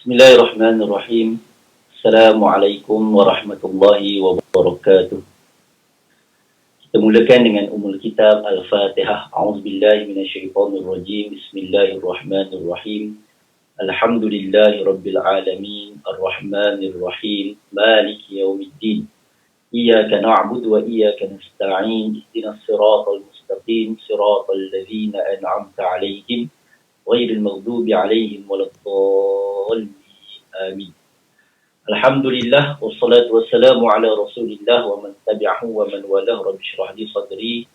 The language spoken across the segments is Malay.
Bismillahirrahmanirrahim. Assalamualaikum warahmatullahi wabarakatuh. Kita mulakan dengan Ummul Kitab Al-Fatihah. A'udzubillahi minasyaitonirrajim. Bismillahirrahmanirrahim. Alhamdulillahi rabbil alamin. Arrahmanirrahim. Maliki yaumiddin. Iyyaka na'budu wa iyyaka nasta'in. Ihdinas siratal mustaqim. Siratal ladzina an'amta 'alaihim ghairil maghdubi 'alaihim waladdallin. Amin. Alhamdulillah wassalatu wassalamu ala Rasulillah wa man tabi'ahu wa man walah. Rabbi shrah li sadri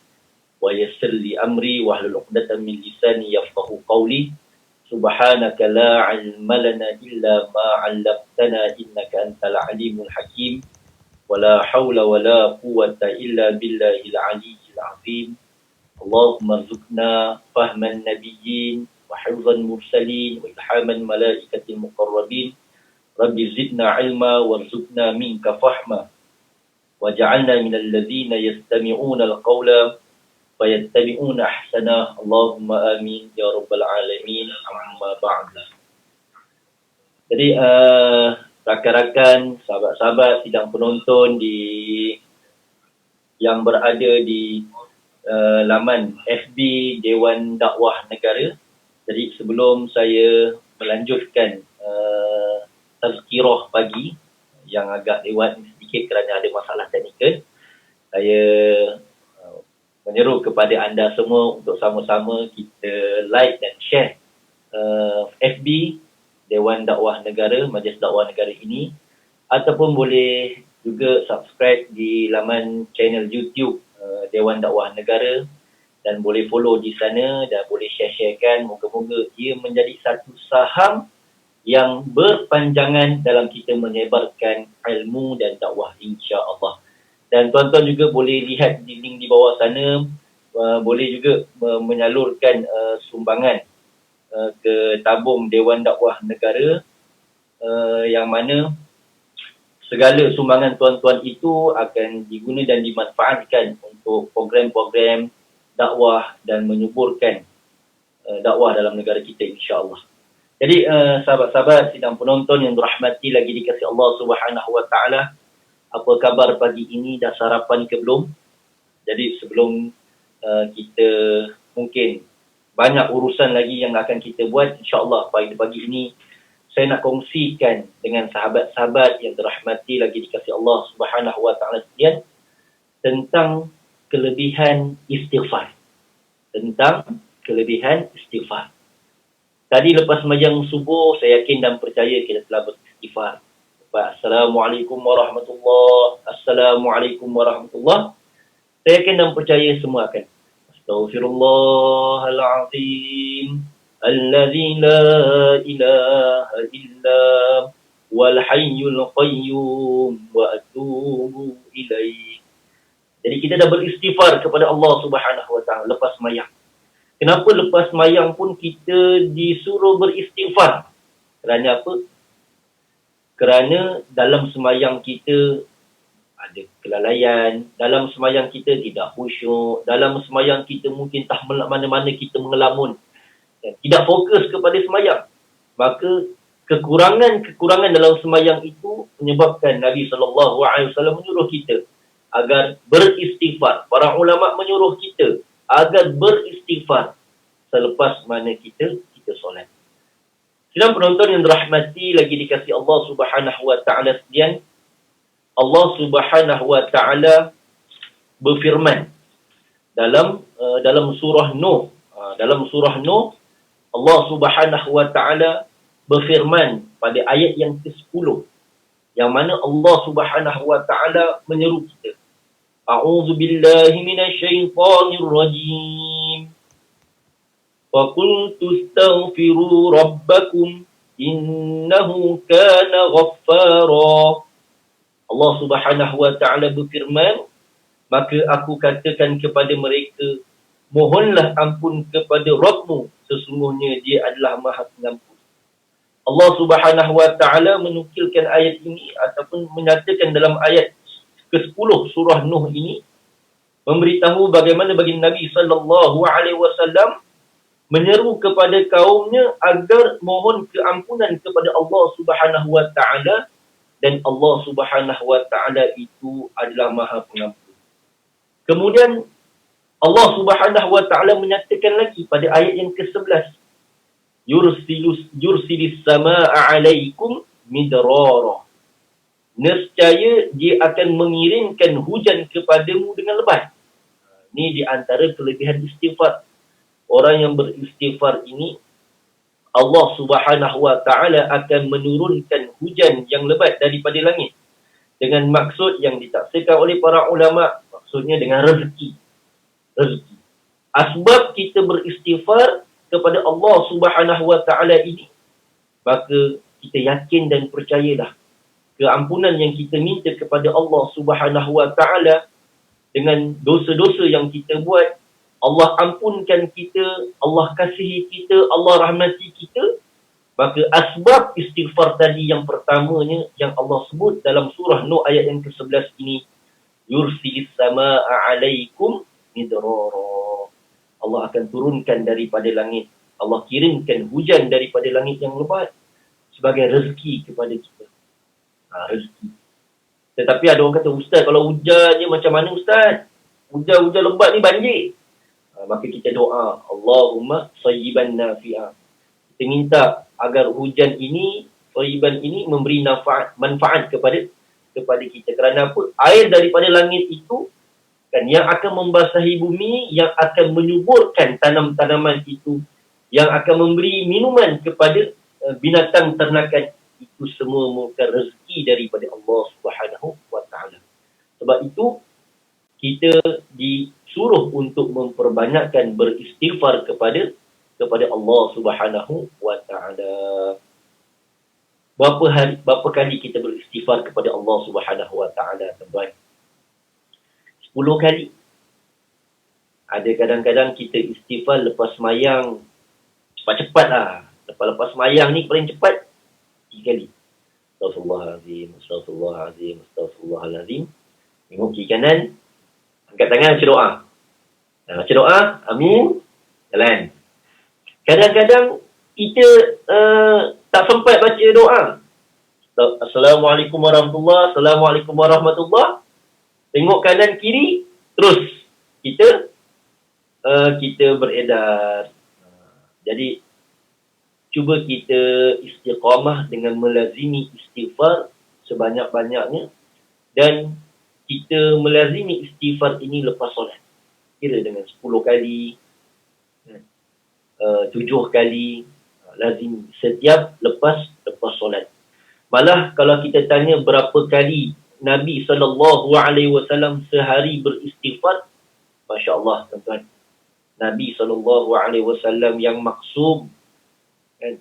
wa yassir li amri wahlul 'uqdatam min lisani yafqahu qawli. Subhanaka la 'ilma lana illa ma 'allamtana innaka antal alimul hakim. Wala haula wala quwwata illa billahil aliyyil azim. Allahumma rzuqna fahman nabiyyin wa hifzan mursalin wa ilhaman malaikatil muqarrabin. Rabbi zidna ilma warzuqna minka fahma waj'alna minal ladzina yastami'una al-qawla fayattabi'una ahsana. Allahumma amin ya rabbal alamin. Amma ba'd. Jadi rakan-rakan, sahabat-sahabat sidang penonton yang berada di laman FB Dewan Dakwah Negara. Jadi sebelum saya melanjutkan tazkirah pagi yang agak lewat sedikit kerana ada masalah teknikal, saya menyeru kepada anda semua untuk sama-sama kita like dan share FB Dewan Dakwah Negara, Majlis Dakwah Negara ini, ataupun boleh juga subscribe di laman channel YouTube Dewan Dakwah Negara, dan boleh follow di sana dan boleh share-sharekan. Moga-moga ia menjadi satu saham yang berpanjangan dalam kita menyebarkan ilmu dan dakwah, insya-Allah. Dan tuan-tuan juga boleh lihat di link di bawah sana, boleh juga menyalurkan sumbangan ke tabung Dewan Dakwah Negara, yang mana segala sumbangan tuan-tuan itu akan diguna dan dimanfaatkan untuk program-program dakwah dan menyuburkan dakwah dalam negara kita, insya-Allah. Jadi sahabat-sahabat sidang penonton yang dirahmati lagi dikasihi Allah Subhanahu wa taala, apa khabar pagi ini? Dah sarapan ke belum? Jadi sebelum kita, mungkin banyak urusan lagi yang akan kita buat, insya-Allah pagi ini saya nak kongsikan dengan sahabat-sahabat yang dirahmati lagi dikasihi Allah Subhanahu wa taala sekalian tentang kelebihan istighfar. Tadi lepas sembahyang subuh, saya yakin dan percaya kita telah beristighfar. Assalamualaikum warahmatullahi. Assalamualaikum warahmatullahi. Saya yakin dan percaya semua akan Astaghfirullahalazim allazi la ilaha illa wal hayyul qayyum wa atubu ilaih. Jadi kita dah beristighfar kepada Allah Subhanahu wa taala lepas sembahyang. Kenapa lepas sembahyang pun kita disuruh beristighfar? Kerana apa? Kerana dalam sembahyang kita ada kelalaian, dalam sembahyang kita tidak khusyuk, dalam sembahyang kita mungkin tak mana-mana kita mengelamun dan tidak fokus kepada sembahyang. Maka kekurangan dalam sembahyang itu menyebabkan Nabi SAW menyuruh kita agar beristighfar. Para ulama menyuruh kita agar beristighfar selepas mana kita solat. Sidang penonton yang dirahmati lagi dikasihi Allah Subhanahu wa taala sekalian, Allah Subhanahu wa taala berfirman dalam surah Nuh. Dalam surah Nuh, Allah Subhanahu wa taala berfirman pada ayat yang ke-10, yang mana Allah Subhanahu wa taala menyeru kita, A'udzu billahi minasyaitonir rajim. Wa qultu astaghfiru rabbakum innahu kana ghaffara. Allah Subhanahu wa taala berfirman, maka aku katakan kepada mereka, mohonlah ampun kepada Rabbmu, sesungguhnya Dia adalah Maha Pengampun. Allah Subhanahu wa taala menukilkan ayat ini ataupun menyatakan dalam ayat ke-10 surah Nuh ini, memberitahu bagaimana bagi Nabi sallallahu alaihi wasallam menyeru kepada kaumnya agar mohon keampunan kepada Allah Subhanahu wa taala, dan Allah Subhanahu wa taala itu adalah Maha Pengampun. Kemudian Allah Subhanahu wa taala menyatakan lagi pada ayat yang ke-11, yursilis samaa'a 'alaikum midrara. Nescaya dia akan mengirimkan hujan kepadamu dengan lebat. Ini di antara kelebihan istighfar. Orang yang beristighfar ini, Allah Subhanahu wa taala akan menurunkan hujan yang lebat daripada langit. Dengan maksud yang ditafsirkan oleh para ulama, maksudnya dengan rezeki. Asbab kita beristighfar kepada Allah Subhanahu wa taala ini, maka kita yakin dan percayalah keampunan yang kita minta kepada Allah Subhanahu wa taala dengan dosa-dosa yang kita buat, Allah ampunkan kita, Allah kasihi kita, Allah rahmati kita. Maka asbab istighfar tadi yang pertamanya yang Allah sebut dalam surah Nuh ayat yang ke-11 ini, yursilis samaa'a 'alaikum midrara. Allah akan turunkan daripada langit, Allah kirimkan hujan daripada langit yang lebat sebagai rezeki kepada kita. Rezeki. Tetapi ada orang kata, Ustaz, kalau hujannya macam mana Ustaz? Hujan-hujan lebat ni banjir. Maka kita doa, Allahumma sayyiban nafi'ah. Kita minta agar hujan ini, sayyiban ini memberi manfaat kepada kita. Kerana apa? Air daripada langit itu kan yang akan membasahi bumi, yang akan menyuburkan tanam-tanaman itu, yang akan memberi minuman kepada binatang ternakan, itu semua merupakan rezeki daripada Allah Subhanahu wa taala. Sebab itu kita disuruh untuk memperbanyakkan beristighfar kepada Allah Subhanahu wa taala. Berapa kali kita beristighfar kepada Allah Subhanahu wa taala, tuan-tuan? 10 kali. Ada kadang-kadang kita istighfar lepas sembahyang cepat-cepat lah. Lepas sembahyang ni paling cepat 3 kali. Astaghfirullahalazim, astaghfirullahalazim, astaghfirullahalazim. Tengok kiri kanan, angkat tangan baca doa. Baca doa, amin, jalan. Kadang-kadang kita tak sempat baca doa. Assalamualaikum warahmatullahi, Assalamualaikum warahmatullahi. Tengok kanan kiri, terus kita beredar. Jadi cuba kita istiqamah dengan melazimi istighfar sebanyak-banyaknya, dan kita melazimi istighfar ini lepas solat. Kira dengan 10 kali, 7 kali, lazim setiap lepas solat. Malah kalau kita tanya berapa kali Nabi SAW sehari beristighfar, Masya Allah, tuan-tuan. Nabi SAW yang maksum, kan,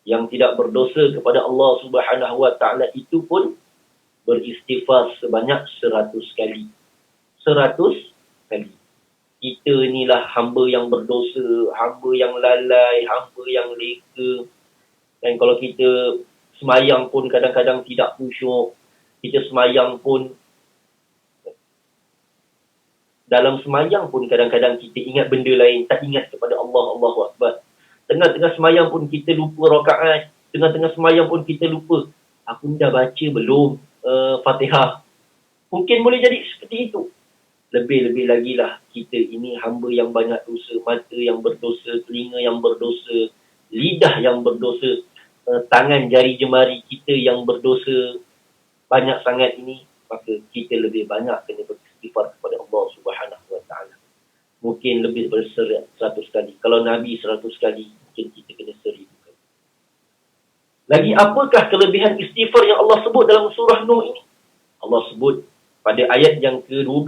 yang tidak berdosa kepada Allah Subhanahu wa taala itu pun beristighfar sebanyak 100 kali. 100 kali. Kita inilah hamba yang berdosa, hamba yang lalai, hamba yang leka. Dan kalau kita semayang pun kadang-kadang tidak khusyuk. Kita semayang pun, dalam semayang pun kadang-kadang kita ingat benda lain, tak ingat kepada Allah, Allahu Akbar. Tengah-tengah semayang pun kita lupa rakaat. Tengah-tengah semayang pun kita lupa, aku dah baca belum Fatihah. Mungkin boleh jadi seperti itu. Lebih-lebih lagi lah kita ini hamba yang banyak dosa. Mata yang berdosa, telinga yang berdosa, lidah yang berdosa, tangan jari jemari kita yang berdosa banyak sangat ini. Maka kita lebih banyak kena beristighfar kepada Allah Subhanahu wa taala. Mungkin lebih daripada 100 kali. Kalau Nabi 100 kali, mungkin kita kena 1000 kali. Lagi apakah kelebihan istighfar yang Allah sebut dalam surah Nuh ini? Allah sebut pada ayat yang ke-12.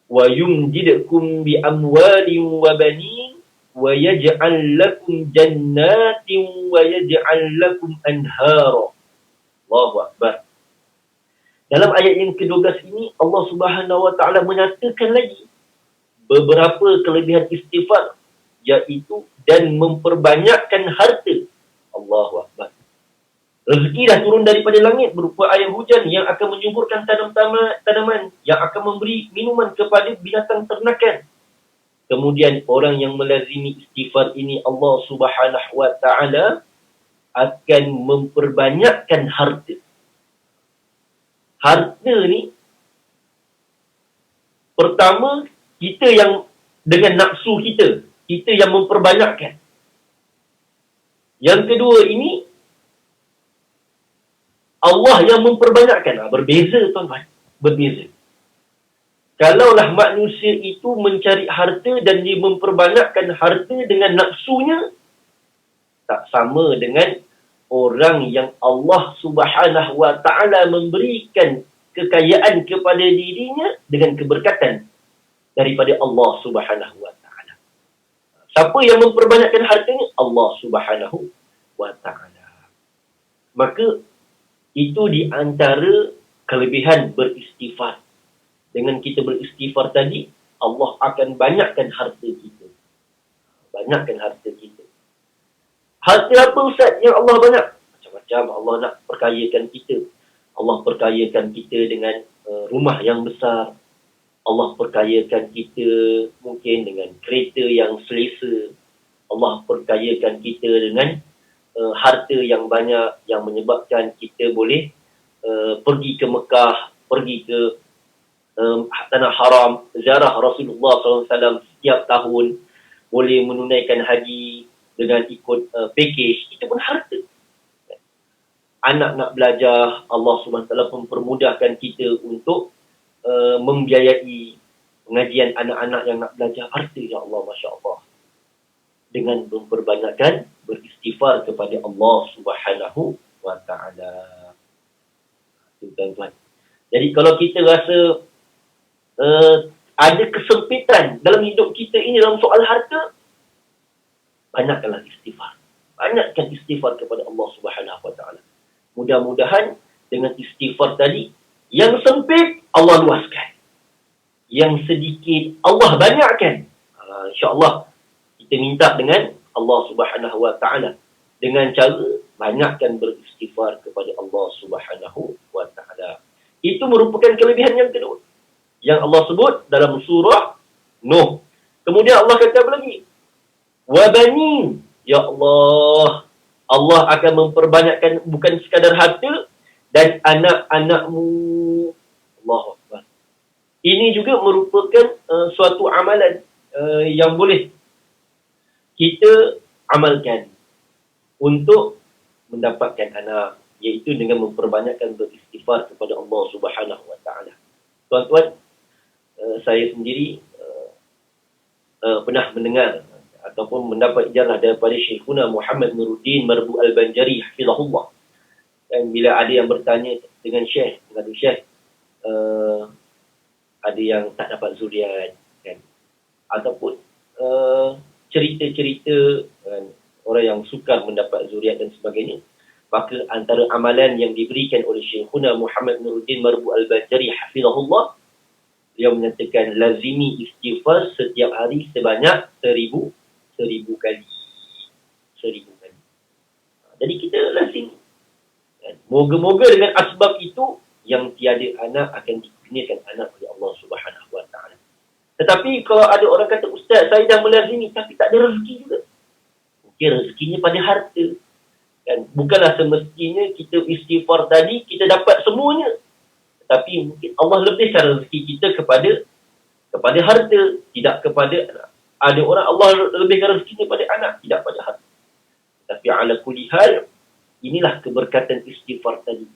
Wa yumdidkum bi amwalin wa banin wa yaj'al lakum jannatin wa yaj'al lakum anhara. Allahu Akbar. Dalam ayat yang ke-12 ini, Allah Subhanahu wa taala menyatakan lagi beberapa kelebihan istighfar, iaitu dan memperbanyakkan harta. Allahu Akbar. Rezeki dah turun daripada langit berupa air hujan yang akan menyuburkan tanaman, yang akan memberi minuman kepada binatang ternakan. Kemudian orang yang melazimi istighfar ini, Allah Subhanahu wa ta'ala akan memperbanyakkan harta. Harta ni, pertama, kita yang dengan nafsu kita yang memperbanyakkan. Yang kedua ini, Allah yang memperbanyakkan. Berbeza tuan-tuan, berbeza. Kalaulah manusia itu mencari harta dan dia memperbanyakkan harta dengan nafsunya, tak sama dengan orang yang Allah Subhanahu wa ta'ala memberikan kekayaan kepada dirinya dengan keberkatan daripada Allah Subhanahu wa ta'ala. Siapa yang memperbanyakkan hartanya? Allah Subhanahu wa ta'ala. Maka itu di antara kelebihan beristighfar. Dengan kita beristighfar tadi, Allah akan banyakkan harta kita. Banyakkan harta kita. Harta apa Ustaz yang Allah banyak? Macam-macam. Allah nak perkayakan kita. Allah perkayakan kita dengan rumah yang besar. Allah perkayakan kita mungkin dengan kereta yang selesa. Allah perkayakan kita dengan harta yang banyak yang menyebabkan kita boleh pergi ke Mekah, pergi ke tanah haram, ziarah Rasulullah SAW setiap tahun, boleh menunaikan haji dengan ikut package, itu pun harta. Anak nak belajar, Allah SWT mempermudahkan kita untuk membiayai pengajian anak-anak yang nak belajar. Harta, ya Allah, Masya Allah. Dengan memperbanyakkan beristighfar kepada Allah Subhanahu wa ta'ala. Tuan-tuan. Jadi kalau kita rasa ada kesempitan dalam hidup kita ini dalam soal harta, banyakkanlah istighfar. Banyakkan istighfar kepada Allah Subhanahu wa ta'ala. Mudah-mudahan dengan istighfar tadi, yang sempit Allah luaskan. Yang sedikit Allah banyakkan. InsyaAllah kita minta dengan Allah Subhanahu wa ta'ala dengan cara banyakkan beristighfar kepada Allah Subhanahu wa ta'ala. Itu merupakan kelebihan yang kedua yang Allah sebut dalam surah Nuh. Kemudian Allah kata apa lagi? Wa banin. Ya Allah, Allah akan memperbanyakkan bukan sekadar harta dan anak-anakmu. Allahu Akbar. Ini juga merupakan suatu amalan yang boleh kita amalkan untuk mendapatkan anak, iaitu dengan memperbanyakkan beristighfar kepada Allah Subhanahu wa ta'ala. Tuan-tuan, saya sendiri pernah mendengar ataupun mendapat ijazah daripada Syekhuna Muhammad Nuruddin Marbu Al-Banjari hafizahullah. Dan bila ada yang bertanya dengan Syekh, ada yang tak dapat zuriat kan, ataupun cerita-cerita orang yang sukar mendapat zuriat dan sebagainya, maka antara amalan yang diberikan oleh Syekhuna Muhammad Nuruddin Marbu Al-Banjari hafizahullah, dia menyatakan lazimi istighfar setiap hari sebanyak 1000 kali. 1000 kali. Jadi kita lazim. Moga-moga dengan asbab itu yang tiada anak akan dikurniakan anak oleh Allah Subhanahu wa ta'ala. Tetapi kalau ada orang kata, Ustaz, saya dah melazimi tapi tak ada rezeki juga. Mungkin rezekinya pada harta. Kan? Bukanlah semestinya kita istighfar tadi kita dapat semuanya. Tapi mungkin Allah lebihkan rezeki kita kepada harta, tidak kepada anak. Ada orang Allah lebihkan rezekinya pada anak, tidak pada harta. Tapi ala kulli hal, inilah keberkatan istighfar tadi,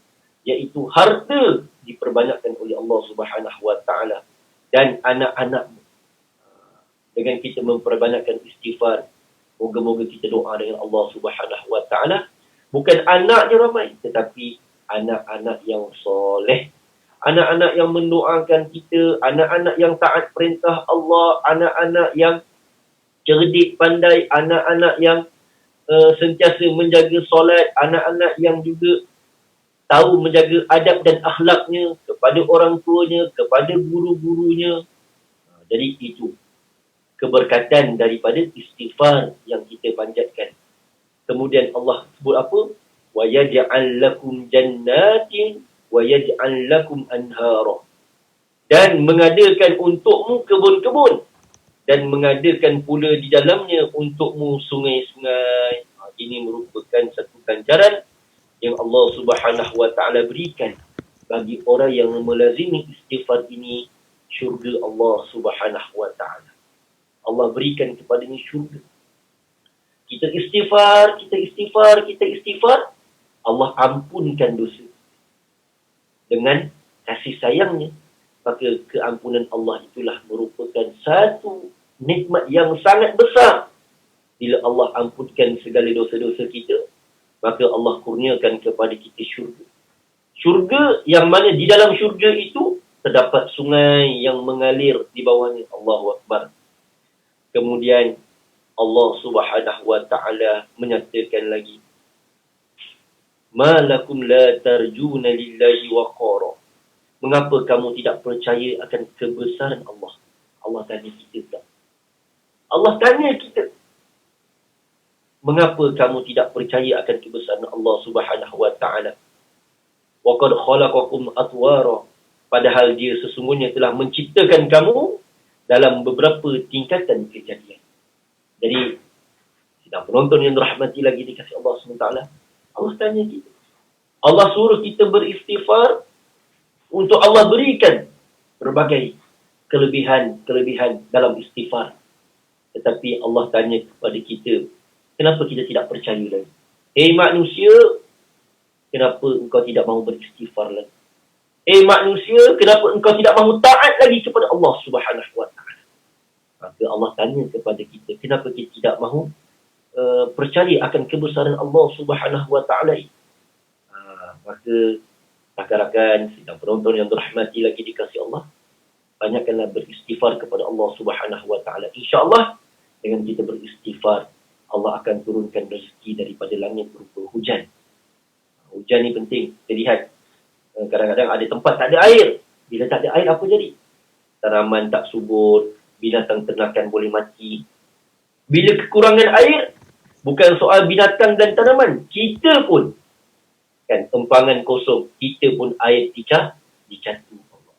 iaitu harta diperbanyakkan oleh Allah Subhanahu wa ta'ala dan anak-anak. Dengan kita memperbanyakkan istighfar, moga-moga kita doa dengan Allah Subhanahu wa ta'ala, bukan anak je ramai, tetapi anak-anak yang soleh, anak-anak yang mendoakan kita, anak-anak yang taat perintah Allah, anak-anak yang cerdik pandai, anak-anak yang sentiasa menjaga solat, anak-anak yang juga tahu menjaga adab dan akhlaknya kepada orang tuanya, kepada guru-gurunya. Jadi itu keberkatan daripada istighfar yang kita panjatkan. Kemudian Allah sebut apa? Wa yaj'al lakum jannatin wa yaj'al lakum anhara. Dan mengadakan untukmu kebun-kebun dan mengadakan pula di dalamnya untukmu sungai-sungai. Ini merupakan satu ganjaran yang Allah Subhanahu wa taala berikan bagi orang yang melazimi istighfar ini, syurga Allah Subhanahu wa taala. Allah berikan kepadanya syurga. Kita istighfar, Allah ampunkan dosa. Dengan kasih sayangnya, maka keampunan Allah itulah merupakan satu nikmat yang sangat besar. Bila Allah ampunkan segala dosa-dosa kita, maka Allah kurniakan kepada kita syurga. Syurga yang mana di dalam syurga itu terdapat sungai yang mengalir di bawahnya. Allahu Akbar. Kemudian Allah Subhanahu wa taala menyatakan lagi, "Ma lakum la tarjuna lillahi waqara." Mengapa kamu tidak percaya akan kebesaran Allah? Allah tanya kita tak? Allah tanya kita. Mengapa kamu tidak percaya akan kebesaran Allah Subhanahu wa taala? Wa qad khalaqakum atwara. Padahal dia sesungguhnya telah menciptakan kamu dalam beberapa tingkatan kejadian. Jadi, sidang penonton yang dirahmati lagi dikasih Allah SWT, Allah tanya kita. Allah suruh kita beristighfar untuk Allah berikan berbagai kelebihan dalam istighfar. Tetapi Allah tanya kepada kita, kenapa kita tidak percaya lagi? Manusia, kenapa engkau tidak mahu beristighfar lagi? Manusia, kenapa engkau tidak mahu taat lagi kepada Allah Subhanahu wa taala? Maka Allah tanya kepada kita, kenapa kita tidak mahu percaya akan kebesaran Allah Subhanahu wa taala? Maka rakan-rakan sidang penonton yang dirahmati lagi dikasihi Allah, banyakkanlah beristighfar kepada Allah Subhanahu wa taala. Insya-Allah dengan kita beristighfar, Allah akan turunkan rezeki daripada langit berupa hujan. Hujan ni penting. Kita lihat kadang-kadang ada tempat tak ada air. Bila tak ada air apa jadi? Tanaman tak subur, binatang ternakan boleh mati. Bila kekurangan air, bukan soal binatang dan tanaman, kita pun kan empangan kosong, kita pun air dicantum Allah.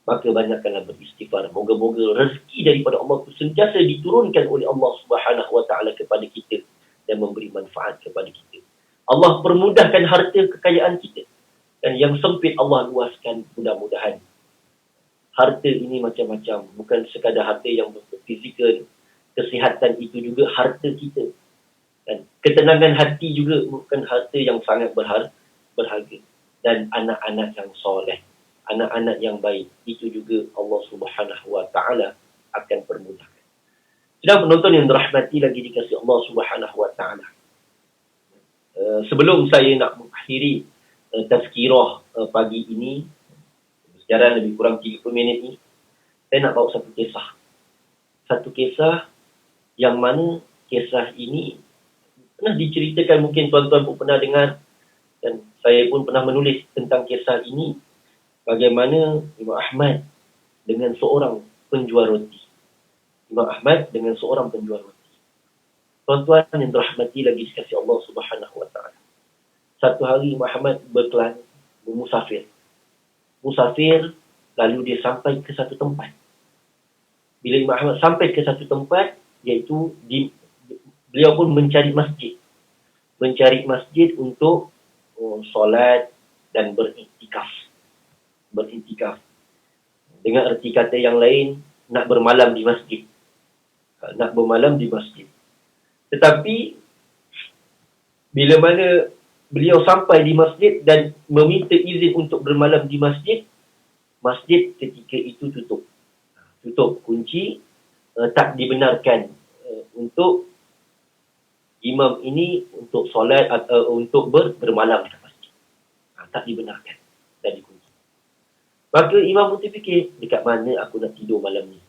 Maka banyakkanlah beristighfar. Moga-moga rezeki daripada Allah itu sentiasa diturunkan oleh Allah Subhanahu wa taala kepada kita dan memberi manfaat kepada kita. Allah permudahkan harta kekayaan kita, dan yang sempit Allah luaskan mudah-mudahan. Harta ini macam-macam, bukan sekadar harta yang fizikal. Kesihatan itu juga harta kita. Dan ketenangan hati juga bukan harta yang sangat berharga. Dan anak-anak yang soleh, anak-anak yang baik, itu juga Allah Subhanahu wa taala akan permudahkan. Sedang penonton yang dirahmati lagi dikasihi Allah Subhanahu wa taala. Sebelum saya nak mengakhiri tazkirah pagi ini, sejarah lebih kurang 30 minit ni, saya nak bawa satu kisah. Satu kisah yang mana kisah ini pernah diceritakan, mungkin tuan-tuan pun pernah dengar, dan saya pun pernah menulis tentang kisah ini, bagaimana Imam Ahmad dengan seorang penjual roti. Imam Ahmad dengan seorang penjual roti. Tuan-tuan yang dirahmati lagi dikasihi Allah Subhanahu wa taala. Satu hari Imam Ahmad musafir, lalu dia sampai ke satu tempat. Bila Imam Ahmad sampai ke satu tempat, iaitu beliau pun mencari masjid untuk solat dan beriktikaf. Dengan erti kata yang lain, nak bermalam di masjid. Tetapi bila mana beliau sampai di masjid dan meminta izin untuk bermalam di masjid, masjid ketika itu tutup kunci, tak dibenarkan untuk imam ini untuk solat atau untuk bermalam di masjid. Tak dibenarkan dan dikunci. Maka imam pun terfikir, dekat mana aku nak tidur malam ni?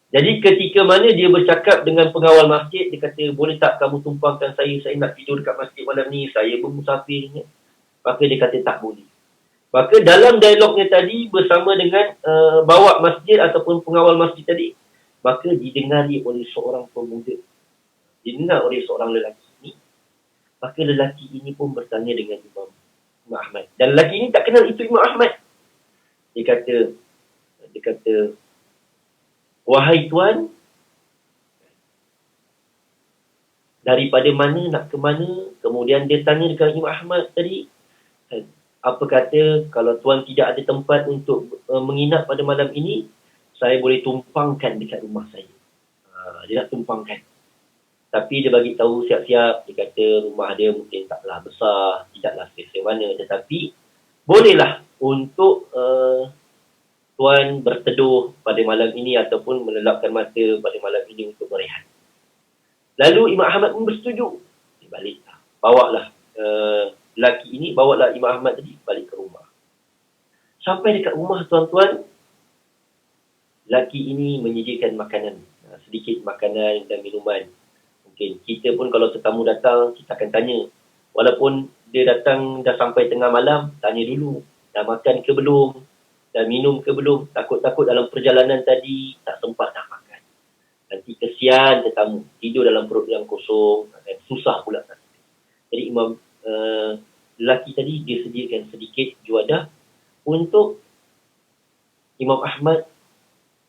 Jadi ketika mana dia bercakap dengan pengawal masjid, dia kata, boleh tak kamu tumpangkan saya nak tidur dekat masjid malam ni, saya bermusafir. Maka dia kata tak boleh. Maka dalam dialognya tadi bersama dengan bawa masjid ataupun pengawal masjid tadi, maka didengari oleh seorang pemuda. Didengar oleh seorang lelaki ini. Maka lelaki ini pun bertanya dengan Imam Ahmad. Dan lelaki ini tak kenal itu Imam Ahmad. Dia kata, wahai Tuan, daripada mana nak ke mana? Kemudian dia tanya dekat Imam Ahmad tadi, apa kata, kalau Tuan tidak ada tempat untuk menginap pada malam ini, saya boleh tumpangkan dekat rumah saya. Dia nak tumpangkan. Tapi dia bagi tahu siap-siap, dia kata rumah dia mungkin taklah besar, tidaklah selesa mana, tetapi bolehlah untuk Tuan berteduh pada malam ini ataupun melelapkan mata pada malam ini untuk berehat. Lalu Imam Ahmad pun bersetuju. Dia baliklah. Bawalah lelaki ini, bawalah Imam Ahmad tadi balik ke rumah. Sampai dekat rumah tuan-tuan, lelaki ini menyediakan makanan. Sedikit makanan dan minuman. Mungkin kita pun kalau tetamu datang, kita akan tanya. Walaupun dia datang dah sampai tengah malam, tanya dulu. Dah makan ke belum? Dah minum ke belum? Takut-takut dalam perjalanan tadi tak sempat nak makan. Nanti kesian tetamu. Tidur dalam perut yang kosong. Dan susah pula. Jadi lelaki tadi dia sediakan sedikit juadah untuk Imam Ahmad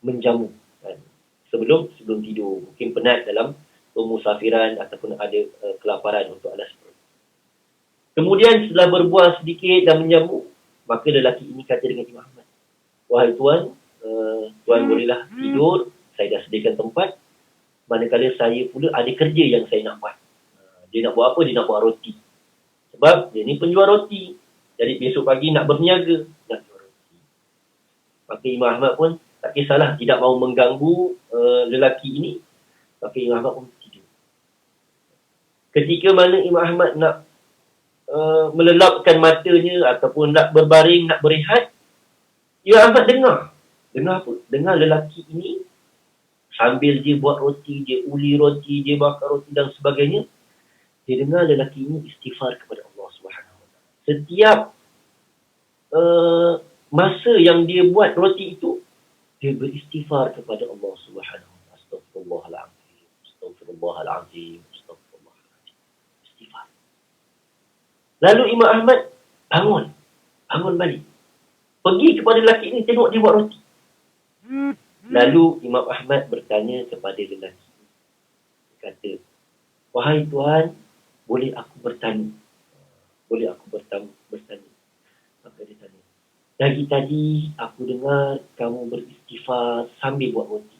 menjamu. Sebelum tidur. Mungkin penat dalam pemusafiran ataupun ada kelaparan untuk alas perut. Kemudian setelah berbual sedikit dan menjamu, maka lelaki ini kata dengan Imam Ahmad, wahai Tuan, Tuan bolehlah tidur, saya dah sediakan tempat, manakala saya pula ada kerja yang saya nak buat. Dia nak buat apa? Dia nak buat roti. Sebab dia ni penjual roti. Jadi besok pagi nak berniaga, nak jual roti. Maka Imam Ahmad pun tak kisahlah, tidak mahu mengganggu lelaki ini. Maka Imam Ahmad pun tidur. Ketika mana Imam Ahmad nak melelapkan matanya ataupun nak berbaring, nak berehat, Imam Ahmad dengar. Dengar apa? Dengar lelaki ini sambil dia buat roti, dia uli roti, dia bakar roti dan sebagainya. Dia dengar lelaki ini istighfar kepada Allah SWT. Setiap masa yang dia buat roti itu, dia beristighfar kepada Allah SWT. Astaghfirullahaladzim, astaghfirullahaladzim, astaghfirullahaladzim. Istighfar. Lalu Imam Ahmad bangun balik. Pergi kepada lelaki ini, tengok dia buat roti. Lalu Imam Ahmad bertanya kepada lelaki. Kata, wahai Tuan, boleh aku bertanya? Boleh aku bertanya? Maka dia tanya, dari tadi aku dengar kamu beristighfar sambil buat roti.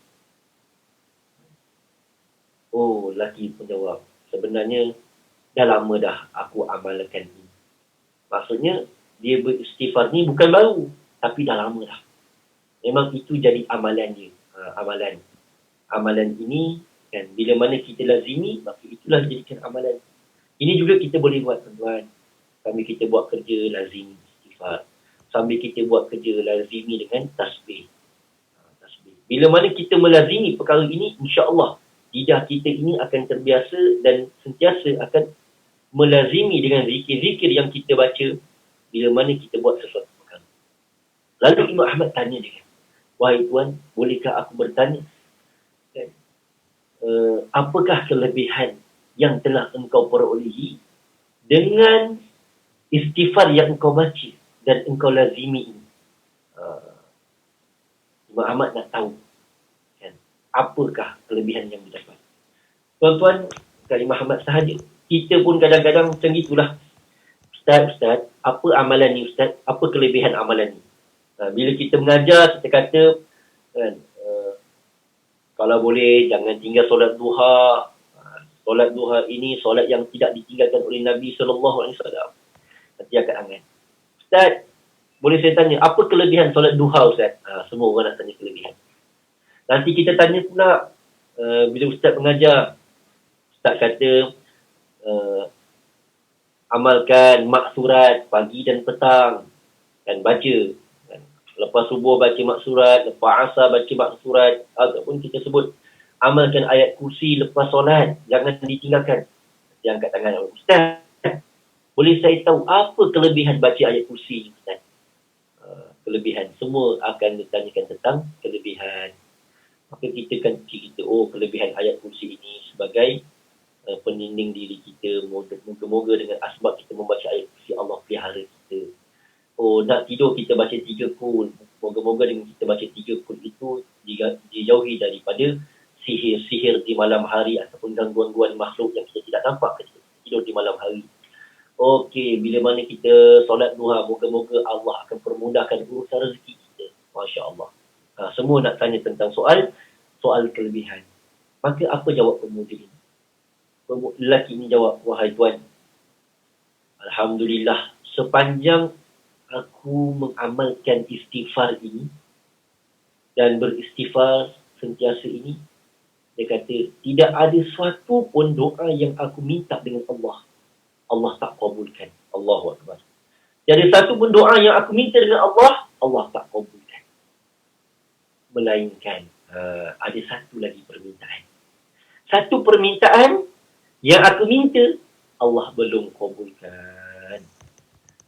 Oh, lelaki pun jawab, sebenarnya dah lama dah aku amalkan ini. Maksudnya, dia beristighfar ni bukan baru, tapi dah lama dah. Memang itu jadi amalan dia. Amalan ini, kan, bila mana kita lazimi, maka itulah jadikan amalan. Ini juga kita boleh buat, tuan-tuan. Sambil kita buat kerja, lazimi istighfar. Sambil kita buat kerja, lazimi dengan tasbih. Bila mana kita melazimi perkara ini, insya-Allah lidah kita ini akan terbiasa dan sentiasa akan melazimi dengan zikir-zikir yang kita baca bila mana kita buat sesuatu perkara. Lalu Imam Ahmad tanya dia, wahai Tuan, bolehkah aku bertanya? Apakah kelebihan yang telah engkau perolehi dengan istighfar yang engkau baca dan engkau lazimi ini? Imam Ahmad nak tahu, kan, apakah kelebihan yang didapat. Tuan-tuan, kat Imam Ahmad sahaja, kita pun kadang-kadang macam itulah. Ustaz, apa amalan ni Ustaz? Apa kelebihan amalan ni? Bila kita mengajar, kita kata, kan, kalau boleh jangan tinggal solat duha. Solat duha ini solat yang tidak ditinggalkan oleh Nabi SAW. Nanti akan angan, Ustaz, boleh saya tanya, apa kelebihan solat duha Ustaz? Semua orang nak tanya kelebihan. Nanti kita tanya pula, bila Ustaz mengajar, Ustaz kata, amalkan maksurat pagi dan petang. Dan baca. Kan? Lepas subuh baca maksurat, lepas asar baca maksurat. Ataupun kita sebut, amalkan ayat kursi lepas solat. Jangan ditinggalkan. Dia angkat tangan. Ustaz, boleh saya tahu apa kelebihan baca ayat kursi Ustaz? Kelebihan. Semua akan ditanyakan tentang kelebihan. Maka kita kan cerita, kelebihan ayat kursi ini sebagai peninding diri kita. Moga-moga dengan asbab kita membaca ayat kursi, Allah pelihara kita. Nak tidur kita baca 3 kul. Moga-moga dengan kita baca 3 kul itu, dijauhi daripada sihir-sihir di malam hari ataupun gangguan-gangguan makhluk yang kita tidak nampak ketika tidur di malam hari. Okey, bila mana kita solat duha, moga-moga Allah akan permudahkan urusan rezeki kita. Masya Allah. Semua nak tanya tentang soal kelebihan. Maka apa jawab pemuda ini? Lelaki ini jawab, wahai tuan, alhamdulillah, sepanjang aku mengamalkan istighfar ini dan beristighfar sentiasa ini, dia kata, tidak ada suatu pun doa yang aku minta dengan Allah tak kabulkan. Allahu Akbar. Jadi satu pun doa yang aku minta dengan Allah tak kabulkan. Melainkan ada satu lagi permintaan. Satu permintaan yang aku minta, Allah belum kabulkan.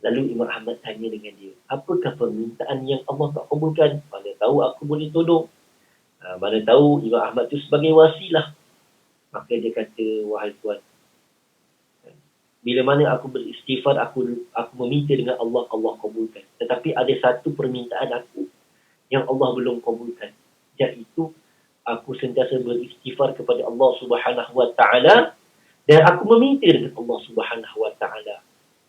Lalu Imam Ahmad tanya dengan dia, apakah permintaan yang Allah tak kabulkan? Mana tahu aku boleh tolong. Mana tahu Imam Ahmad itu sebagai wasilah. Maka dia kata, wahai tuan, bila mana aku beristighfar, aku meminta dengan Allah kabulkan. Tetapi ada satu permintaan aku yang Allah belum kabulkan. Iaitu, aku sentiasa beristighfar kepada Allah Subhanahu Wa Taala dan aku meminta dengan Allah Subhanahu Wa Taala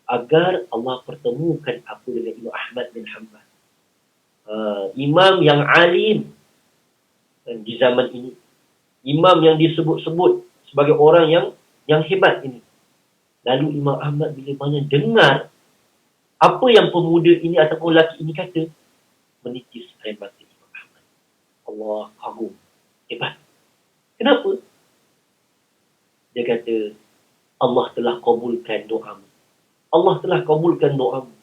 agar Allah pertemukan aku dengan Imam Ahmad bin Hanbal. Imam yang alim di zaman ini. Imam yang disebut-sebut sebagai orang yang hebat ini. Lalu Imam Ahmad bila mana dengar apa yang pemuda ini ataupun lelaki ini kata, menitis air mata Imam Ahmad. Allah kagum. Hebat. Kenapa? Dia kata, Allah telah kabulkan doamu. Allah telah kabulkan doamu.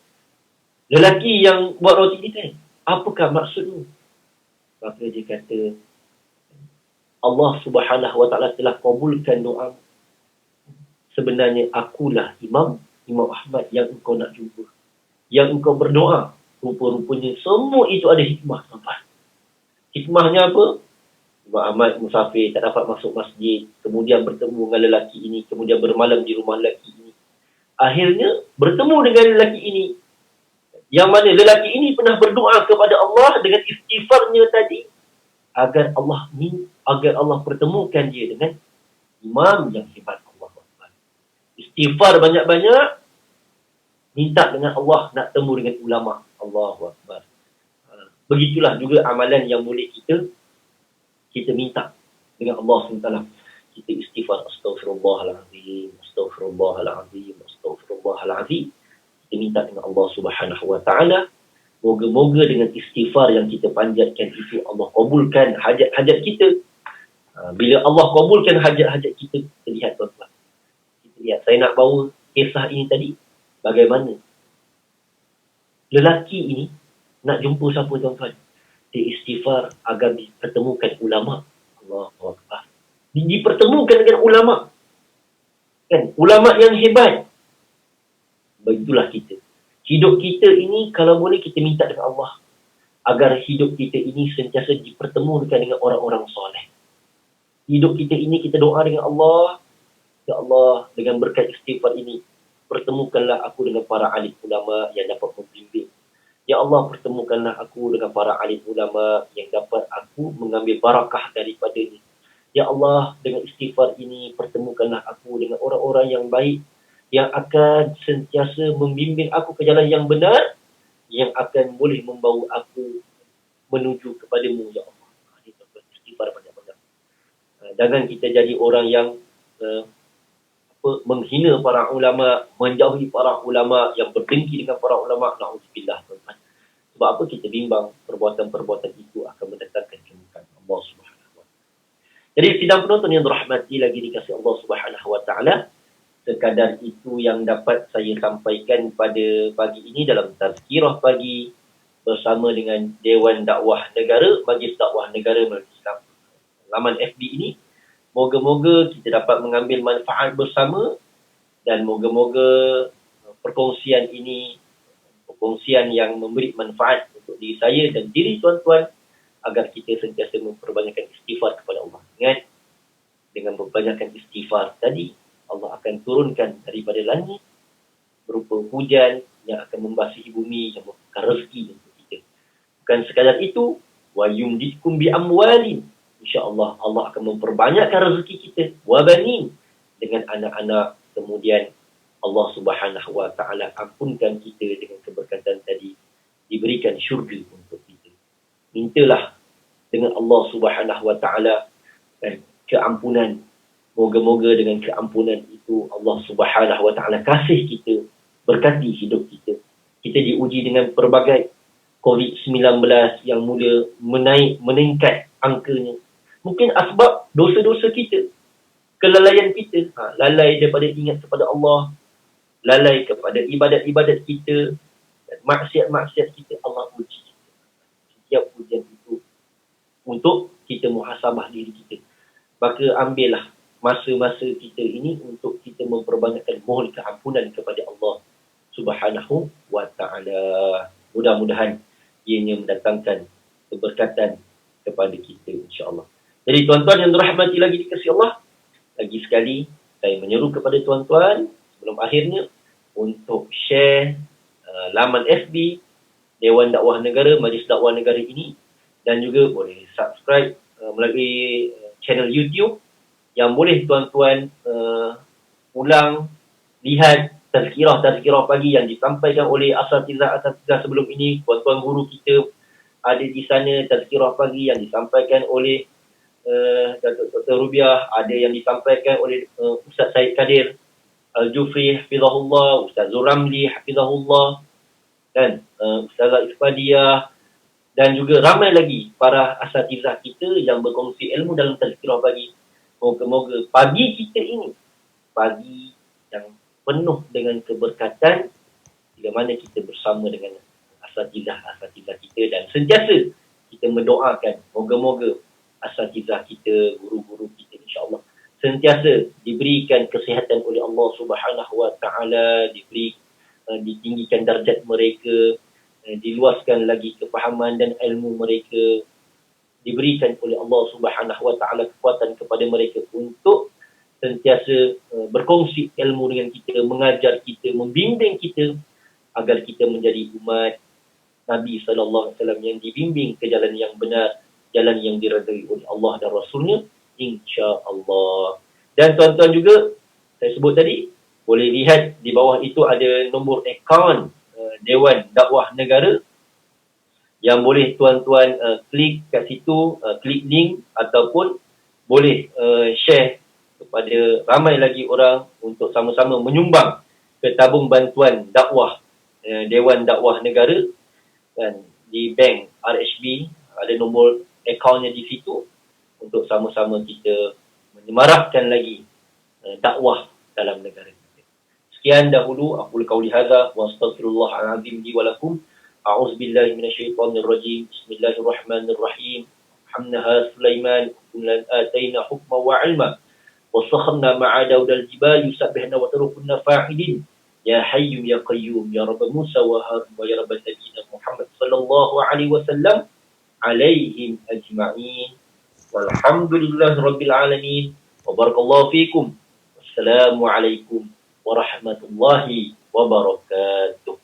Lelaki yang buat roti ini kan, apakah maksudmu? Maka dia kata, Allah Subhanahu Wa Taala telah kabulkan doamu. Sebenarnya akulah Imam Ahmad yang engkau nak jumpa. Yang engkau berdoa. Rupa-rupanya semua itu ada hikmah. Nampak? Hikmahnya apa? Imam Ahmad musafir, tak dapat masuk masjid. Kemudian bertemu dengan lelaki ini. Kemudian bermalam di rumah lelaki ini. Akhirnya bertemu dengan lelaki ini. Yang mana lelaki ini pernah berdoa kepada Allah dengan istighfarnya tadi. Agar Allah pertemukan dia dengan imam yang hebat. Istighfar banyak-banyak, minta dengan Allah nak temu dengan ulama. Allahu Akbar. Begitulah juga amalan yang boleh kita minta dengan Allah SWT. Kita istighfar, astaghfirullahalazim, astaghfirullahalazim, astaghfirullahalazim. Kita minta dengan Allah Subhanahu Wa Taala. Moga-moga dengan istighfar yang kita panjatkan itu, Allah kabulkan hajat-hajat kita. Bila Allah kabulkan hajat-hajat kita, kita lihat tuan-tuan. Lihat, saya nak bawa kisah ini tadi. Bagaimana lelaki ini nak jumpa siapa tuan-tuan? Dia istighfar agar dipertemukan ulama. Allahu Akbar. Dipertemukan dengan ulama. Kan? Ulama yang hebat. Begitulah kita. Hidup kita ini kalau boleh kita minta dengan Allah. Agar hidup kita ini sentiasa dipertemukan dengan orang-orang soleh. Hidup kita ini kita doa dengan Allah. Ya Allah, dengan berkat istighfar ini, pertemukanlah aku dengan para alim ulama yang dapat membimbing. Ya Allah, pertemukanlah aku dengan para alim ulama yang dapat aku mengambil barakah daripadanya. Ya Allah, dengan istighfar ini, pertemukanlah aku dengan orang-orang yang baik, yang akan sentiasa membimbing aku ke jalan yang benar, yang akan boleh membawa aku menuju kepadamu, Ya Allah. Istighfar banyak-banyak. Jangan kita jadi orang yang menghina para ulama, menjauhi para ulama, yang berdengki dengan para ulama. Na'udzubillah, tuan-tuan. Sebab apa? Kita bimbang perbuatan-perbuatan itu akan mendatangkan kemurkaan Allah Subhanahu Wa Taala. Jadi sidang penonton yang dirahmati lagi dikasihi Allah Subhanahu Wa Taala, sekadar itu yang dapat saya sampaikan pada pagi ini dalam tazkirah pagi bersama dengan Dewan Dakwah Negara, Majlis Dakwah Negara Malaysia Islam, laman FB ini. Moga-moga kita dapat mengambil manfaat bersama dan moga-moga perkongsian ini, perkongsian yang memberi manfaat untuk diri saya dan diri tuan-tuan agar kita sentiasa memperbanyakkan istighfar kepada Allah. Ingat, dengan memperbanyakkan istighfar tadi, Allah akan turunkan daripada langit berupa hujan yang akan membasahi bumi, yang membuka rezeki untuk kita. Bukan sekadar itu, wa yumditkum bi amwalin. InsyaAllah Allah akan memperbanyakkan rezeki kita, wa banin, dengan anak-anak. Kemudian Allah Subhanahu wa taala ampunkan kita dengan keberkatan tadi, diberikan syurga untuk kita. Mintalah dengan Allah Subhanahu wa taala keampunan. Moga-moga dengan keampunan itu Allah Subhanahu wa taala kasih kita, berkati hidup kita. Kita diuji dengan pelbagai COVID-19 yang mula meningkat angkanya. Mungkin asbab dosa-dosa kita, kelalaian kita, lalai daripada ingat kepada Allah, lalai kepada ibadat-ibadat kita, dan maksiat-maksiat kita. Allah uji kita. Setiap ujian itu untuk kita muhasabah diri kita. Maka ambillah masa-masa kita ini untuk kita memperbanyakkan mohon keampunan kepada Allah Subhanahu wa ta'ala. Mudah-mudahan ianya mendatangkan keberkatan kepada kita, insya-Allah. Jadi tuan-tuan yang dirahmati lagi dikasihi Allah, lagi sekali saya menyeru kepada tuan-tuan sebelum akhirnya untuk share laman FB Dewan Dakwah Negara, Majlis Dakwah Negara ini, dan juga boleh subscribe melalui channel YouTube yang boleh tuan-tuan ulang lihat tazkirah pagi yang disampaikan oleh asatizah sebelum ini. Tuan-tuan guru kita ada di sana, tazkirah pagi yang disampaikan oleh Dr. Rubiah, ada yang disampaikan oleh Ustaz Syed Kadir Al-Jufri hafizahullah, Ustaz Zuramli hafizahullah, dan Ustazah Isfadiyah, dan juga ramai lagi para asatizah kita yang berkongsi ilmu dalam tazkirah pagi. Moga-moga pagi kita ini pagi yang penuh dengan keberkatan bila mana kita bersama dengan asatizah kita, dan sentiasa kita mendoakan moga-moga asatizah kita, guru-guru kita, insya-Allah sentiasa diberikan kesihatan oleh Allah Subhanahu wa taala, ditinggikan darjat mereka, diluaskan lagi kefahaman dan ilmu mereka, diberikan oleh Allah Subhanahu wa taala kekuatan kepada mereka untuk sentiasa berkongsi ilmu dengan kita, mengajar kita, membimbing kita agar kita menjadi umat Nabi sallallahu alaihi wasallam yang dibimbing ke jalan yang benar, jalan yang diridai oleh Allah dan Rasulnya, insya-Allah. Dan tuan-tuan juga saya sebut tadi, boleh lihat di bawah itu ada nombor akaun Dewan Dakwah Negara yang boleh tuan-tuan klik kat situ, klik link, ataupun boleh share kepada ramai lagi orang untuk sama-sama menyumbang ke tabung bantuan dakwah Dewan Dakwah Negara. Dan di bank RHB ada nombor akaunnya di situ untuk sama-sama kita menyemarakkan lagi dakwah dalam negara kita. Sekian dahulu aku qauli hadza wa astaghfirullahal azim li wa lakum. A'udzubillahi minasyaitonir rajim. Bismillahirrahmanirrahim. Hamnaha Sulaiman kullan ataina hukma wa ilma wa sakharna ma'a Daudal jibal yusabbihna wa tarukunna fa'ilin. Ya Hayyu ya Qayyum ya Rabb Musa wa Harun wa ya Rabb Nabiyyina Muhammad sallallahu alaihi wasallam alaihim ajma'in. Walhamdulillahi rabbil alamin. Wa barakallahu fikum. Wassalamu alaikum warahmatullahi wabarakatuh.